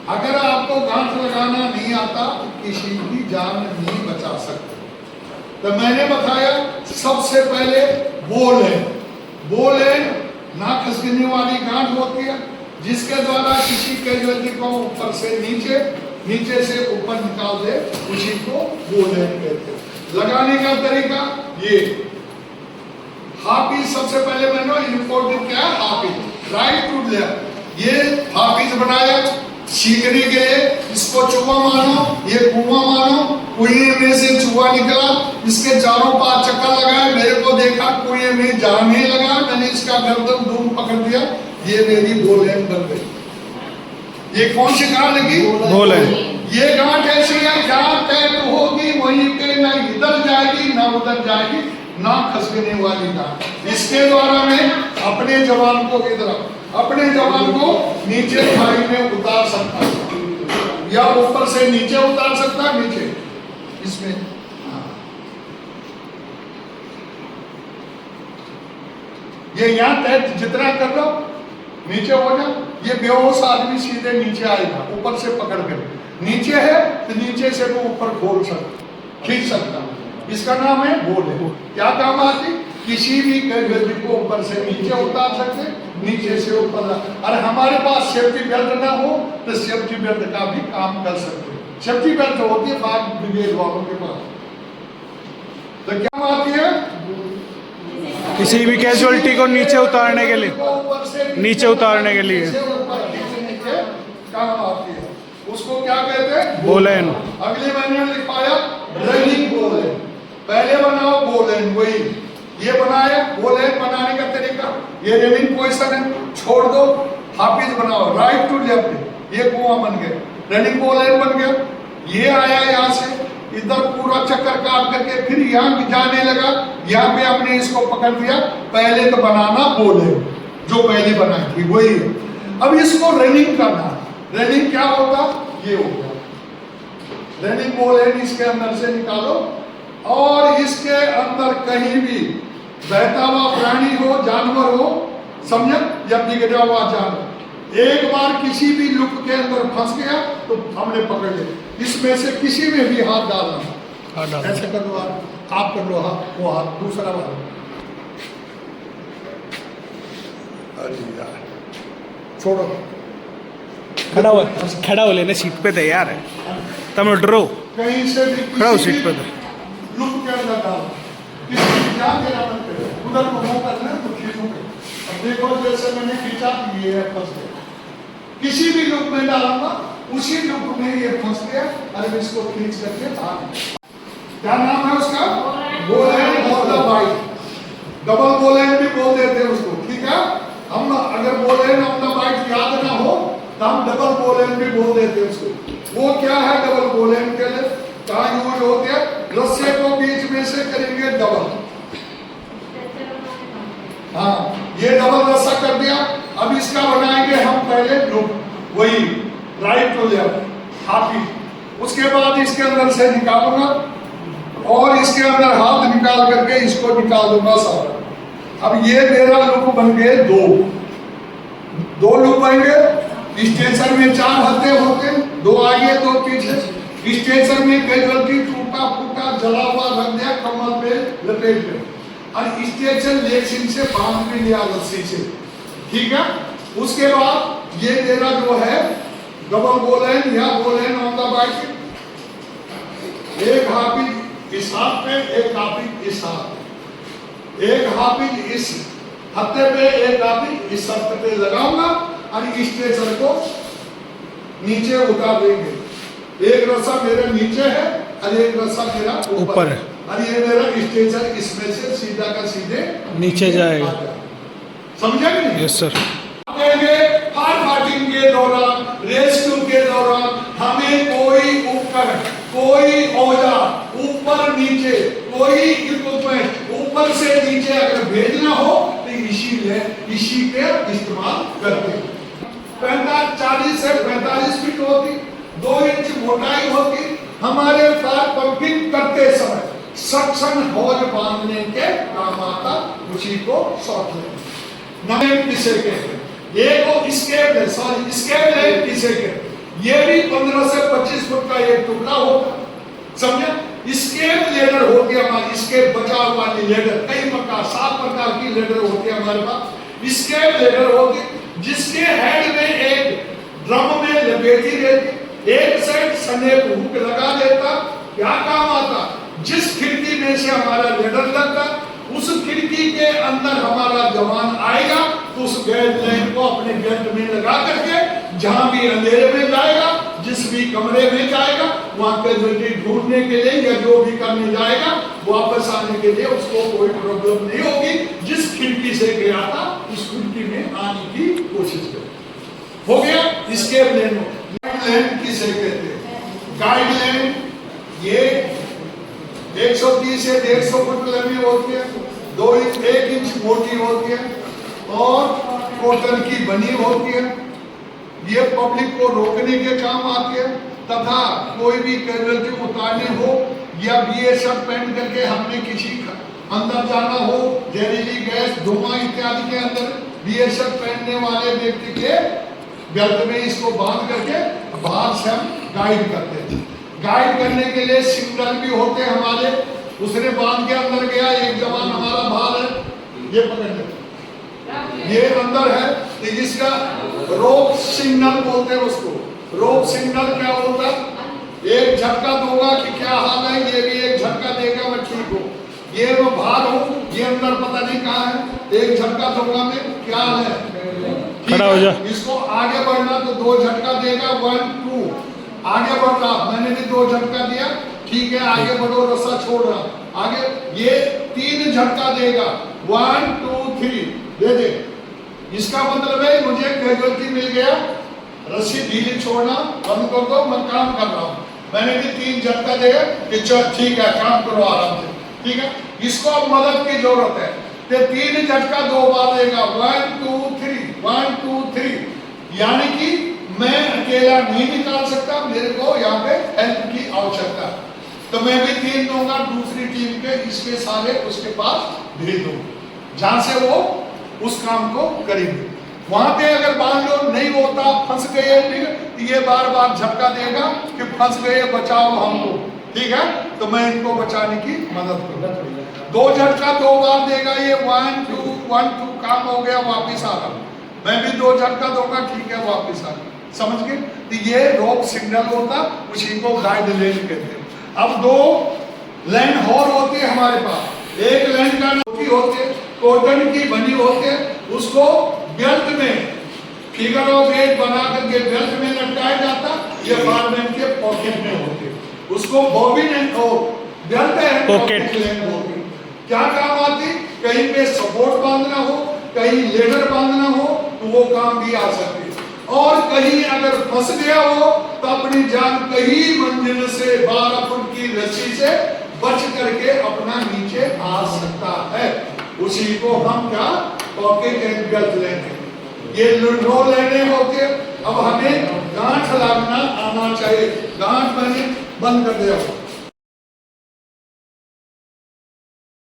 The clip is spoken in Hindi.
अगर आपको गांठ लगाना नहीं आता तो किसी की जान नहीं बचा सकते। तो मैंने बताया सबसे पहले बोले ना खसकने वाली गांठ होती है, जिसके द्वारा किसी कैजुअलिटी को ऊपर से नीचे से ऊपर निकाल दे, उसी को बोले कहते हैं। लगाने का तरीका ये हाफिज, सबसे पहले मैंने इंपोर्टेंट क्या है हाफिज, राइट टू लेफ्ट। ये हाफिज बनाया सीखने के लिए, इसको चूहा मानो, ये कुआं मानो, कुएं में से चूहा निकला, इसके चारों पांच चक्कर लगाए, मेरे को देखा कुएं में जाने लगा, मैंने इसका गर्दन धूम पकड़ दिया, ये मेरी दो लेन बन गई। ये कौन सी गांठ लगी? ये गांठ ऐसी है जहां तय होगी वहीं पे ना इधर जाएगी ना उधर जाएगी, ना खसकने वाली गांठ। इसके द्वारा मैं अपने जवान को अपने जवान को नीचे थाई में उतार सकता हूं, या ऊपर से नीचे उतार सकता, नीचे इसमें। ये यहाँ तय जितना कर लो नीचे हो जाए, ये बेहोश आदमी सीधे नीचे आएगा, ऊपर से पकड़ कर नीचे है तो नीचे से वो ऊपर खोल सकता, खींच सकता। इसका नाम है बोले। क्या काम आती? किसी भी कैजुअलिटी को ऊपर से नीचे उतार सकते, नीचे से ऊपर। अरे हमारे पास सेफ्टी बेल्ट ना हो तो सेफ्टी बेल्ट का भी काम कर सकते। सेफ्टी बेल्ट होती है फायर ब्रिगेड वालों के पास। तो क्या आती है? किसी भी कैजुअलिटी को नीचे उतारने के लिए, नीचे उतारने के लिए काम आती है। उसको क्या कहते हैं? बोलेन। अगले मैंने लिख पाया रनिंग बोलेन। पहले बनाओ बोलेन, वही ये बनाया बोलेन। बनाने का तरीका ये रनिंग पोजीशन है, छोड़ दो, हाफिज बनाओ राइट टू लेफ्ट, ये कुआं बन गया, रनिंग बोलेन बन गया। ये आया यहाँ से इधर पूरा चक्कर काट करके फिर यहाँ जाने लगा, यहाँ पे आपने इसको पकड़ दिया। पहले तो बनाना बोलेन, जो पहले बनाई थी वही है। अब इसको रनिंग करना। रनिंग क्या होगा? ये होगा रनिंग बोलेन। इसके अंदर से निकालो और इसके अंदर कहीं भी बहता हुआ प्राणी हो, जानवर हो, समझे, या बिगड़ा हुआ जानवर, एक बार किसी भी लुक के अंदर फंस गया तो हमने पकड़ लिया। इसमें से किसी में भी हाथ डालना, ऐसे कर लो आप कर लो हाथ, वो हाथ दूसरा वाला। अरे यार छोड़ो, खड़ा हो लेने सीट पे तैयार है, तुम डरो, कहीं से भी खड़ा हो सीट पे। लुक के अंदर डालो, किसी जान के नाम पे उधर को मुंह करना तो खींचोगे। अब देखो जैसे मैंने खींचा ये है फंस गया, किसी भी लुक में डालूंगा उसी लुक में ये फंस गया। अरे इसको खींच करके बाहर, क्या नाम है उसका? बोलेन ऑफ द बाइट। डबल बोलेन भी बोल देते हैं उसको, ठीक है। हम अगर बोलेन ऑफ द बाइट याद ना हो तो हम डबल बोलेन भी बोल देते हैं उसको। वो क्या है? डबल बोलेन के लिए कहाँ यूज होते हैं? रस्से को बीच में से करेंगे डबल, हाँ ये डबल रस्सा कर दिया। अब इसका बनाएंगे हम पहले लुक, वही राइट टू लेफ्ट हाफिज। उसके बाद इसके अंदर से निकालूंगा और इसके अंदर हाथ निकाल करके इसको निकाल दूंगा सारा। अब ये मेरा लुक बन गए दो लुक बन गए। स्टेशन में 4 हत्थे होते हैं, 2 आगे 2 पीछे। स्टेशन में कैजुअलिटी टूटा फूटा जला हुआ रख दिया, कमर पे लपेट पे, और स्टेशन लेक्सिन से बांध भी लिया रस्सी से, ठीक है। उसके बाद ये मेरा जो है डबल बोलेन या बोलेन ऑन द बाइट, एक हाफिज इस हाथ पे, एक हाफिज इस हाथ पे, एक हाफिज इस हत्थे पे, एक हाफिज इस हत्थे पे लगाऊंगा और स्टेशन को नीचे उतार देंगे। एक रस्सा मेरे नीचे है और एक रस्सा मेरा ऊपर है, और ये मेरा स्टेशन इसमें से सीधा का सीधे नीचे जाएगा। समझा कि नहीं? Yes sir. फायर फाइटिंग के दौरान, रेस्क्यू के दौरान हमें कोई उपकरण, कोई औजार ऊपर नीचे, कोई इक्विपमेंट ऊपर से नीचे अगर भेजना हो तो इसी के इस्तेमाल करते हैं। 40 से 45 फीट होती, 2 इंच मोटाई होती। हमारे फायर पंपिंग करते समय सक्शन हॉज बांधने के काम आता, उसी को शॉर्ट लेंथ किसे कहते हैं? ये को स्केप है, सॉरी स्केप है किसे कहते हैं? ये भी 15 से 25 फुट का एक टुकड़ा होगा, समझे। स्केप लेडर होती है हमारी, स्केप बचाव वाली लेडर, कई प्रकार 7 प्रकार की लेडर होती है हमारे पास। स्केप लेडर होती जिसके हेड में एक ड्रम में लपेटी रहती, एक साइड स्नेप हुक लगा देता। क्या काम आता, जिस खिड़की में से हमारा लेडर लगता, उस खिड़की के अंदर हमारा जवान आएगा तो उस गैस लाइन को अपने बेल्ट में लगा करके जहां भी अंधेरे में जाएगा, जिस भी कमरे में जाएगा, वहां पे ढूंढने के लिए या जो भी करने जाएगा, वापस आने के लिए उसको कोई प्रॉब्लम नहीं होगी। जिस खिड़की से गया था उस खिड़की में आने की कोशिश करे। हो गया स्केप लेन। गाइड लेन किसे कहते हैं? गाइड लेन ये 130 से 150 फुट लंबी होती है, 1 इंच मोटी होती है और कॉटन की बनी होती है। ये पब्लिक को रोकने के काम आती है तथा कोई भी कैजुअलिटी उतारने हो या BSF पहन करके हमने किसी अंदर जाना हो, जहरीली गैस, धुआं इत्यादि के अंदर BSF पहनने वाले व्यक्ति के बेल्ट में इसको बांध करके बाहर से हम गाइड करते हैं। गाइड करने के लिए सिग्नल भी होते हैं हमारे, उसने बांध के अंदर गया, एक जवान हमारा बाहर है, ये पकड़ ले, ये अंदर है, तो जिसका रोक सिग्नल बोलते हैं उसको। रोक सिग्नल क्या होता है? एक झटका दूंगा कि क्या हाल है, ये भी एक झटका देगा मैं ठीक हूँ, ये मैं बाहर हूँ, ये अंदर पता नहीं कहाँ है, एक झटका दूंगा मैं क्या है, खड़ा हो जा। इसको आगे बढ़ना तो 2 झटका देगा, 1 2 आगे बढ़ रहा, मैंने भी 2 झटका दिया, ठीक है आगे बढ़ो, रस्सा छोड़ रहा आगे, ये 3 झटका देगा, 1 2 3 दे दे। इसका मतलब है मुझे कैजुअलिटी मिल गया, रस्सी ढीली छोड़ना बंद कर दो, मैं काम कर रहा हूँ, मैंने भी 3 झटका देगा कि चल ठीक है काम करो आराम से, ठीक है। इसको अब मदद की जरूरत है, तो 3 झटका 2 बार देगा, 1 2 3 1 2 3, यानी कि मैं अकेला नहीं निकाल सकता, मेरे को यहाँ पे हेल्प की आवश्यकता है, तो मैं भी 3 दूंगा, दूसरी टीम के इसके सारे उसके पास भेज दूंगा, जहां से वो उस काम को करेंगे। वहां पे अगर मान लो नहीं होता, फंस गए, ठीक है, तो ये बार बार झटका देगा कि फंस गए बचाओ हमको, ठीक है, तो मैं इनको बचाने की मदद करूंगा। 2 झटका 2 बार देगा, ये 1 2 1 2 काम हो गया, वापिस आ रहा, मैं भी 2 झटका दूंगा, ठीक है वापिस आ गया, समझ गए। तो ये रोक सिग्नल होता, उसी को गाइड लेन कहते हैं। अब 2 लाइन और होती है हमारे पास, एक लाइन का होती है, कॉटन की बनी होती है, उसको बेल्ट में फिगर ऑफ 8 बना करके बेल्ट में लटकाया जाता, ये गारमेंट के पॉकेट में होते हैं, उसको bobbin and belt and pocket lane बोलते हैं। क्या काम आती, कहीं पे सपोर्ट बांधना हो, कहीं लेडर बांधना हो, तो वो काम भी आ सकती है, और कहीं अगर फंस गया हो तो अपनी जान कहीं मंजिल से 12 फुट की रस्सी से बच करके अपना नीचे आ सकता है, उसी को हम क्या पॉकेट एंड बेल्ट लेंगे। ये लो लेने होते, अब हमें गांठ लगना आना चाहिए, गांठ मैंने बंद कर दिया।